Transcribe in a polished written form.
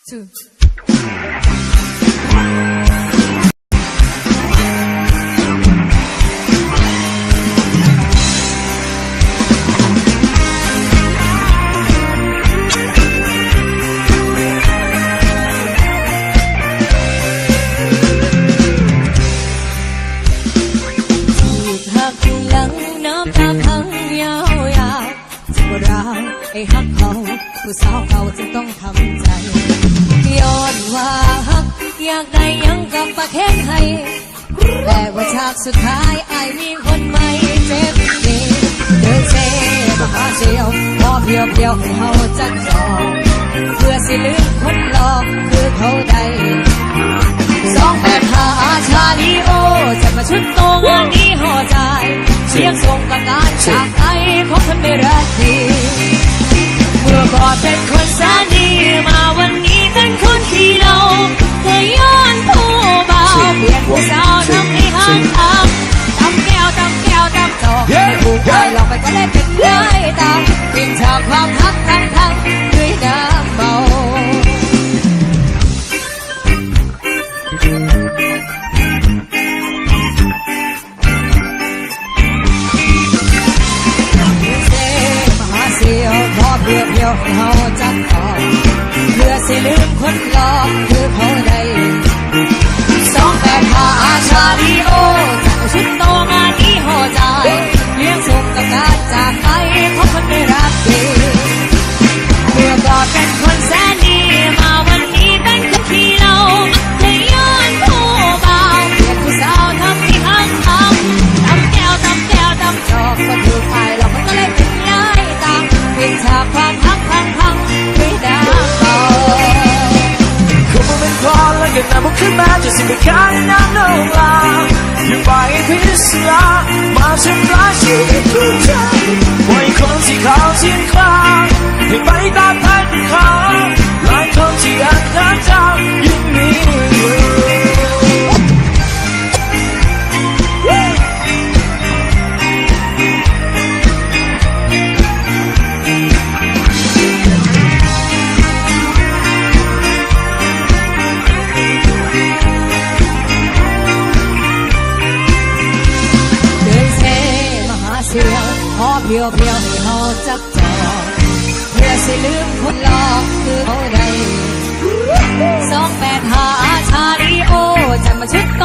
twoไอ้ฮักเขาผู้สาวเขาจะต้องทำใจย้อนว่าฮักอยากได้ยังกับปากแข้งให้แต่ว่าฉากสุดท้ายไอ้มีคนใหม่เจ็บดีเดินเซมาหาเชียวพอเพียวเพียวให้เขาจัดจองเพื่อสิลืมคนหลอกคือเขาได้285ชาลีโอจะมาชุดโตงานนี้ห่อใจเสียงส่งประกาศจากไอ้ของคนไม่รักดีเมื่อก่อนเป็นคนแสนดีมาวันนี้เป็นคนขี้เหล้าเธอย้อนผู้เบาเปลี่ยนผู้สาวทำให้หันตามตำแก้วตำแก้วตำจอกไม่ผูกใจหลอกไปก็เลยเป็นได้ตามปิดฉากความฮักทั้งด้วยน้ำเมาเพื่อเพียวให้เขาจับต่อเพื่อสิลืมคนหลอกคือเขาได้285ชาลีโอจากชุดโตงานนี้ห่อใจเลี้ยงส่งกับการจากไปของคนไม่รักดีเมื่อก่อนเป็นคนแสนดีมาวันนี้เป็นคนขี้เหล้าเลยย้อนผู้เบาเปลี่ยนผู้สาวทำให้หักตำแก้วตำแก้วตำจอกก็ถูกไอ้หลอกมันก็เลยเป็นย้ายตามปิดฉากความฮักพังด้วยน้ำเมาคงเป็นพอแล้วกันนะพวกขึ้นมาจะสิ่งไม่ค้างน้ำนองลาอย่าไปพิศลามาทำลายชีวิตผู้ชายปล่อยคนที่เขาเสียงคลางให้ไปตามทางเขาหลายคนที่อันนั้นเจ้ายังมีอยู่เสียงพอเพียวเพียวให้เขาจับจองเพื่อสิลืมคนหลอกคือเขาได้285ชาลีโอจะมาชุดโต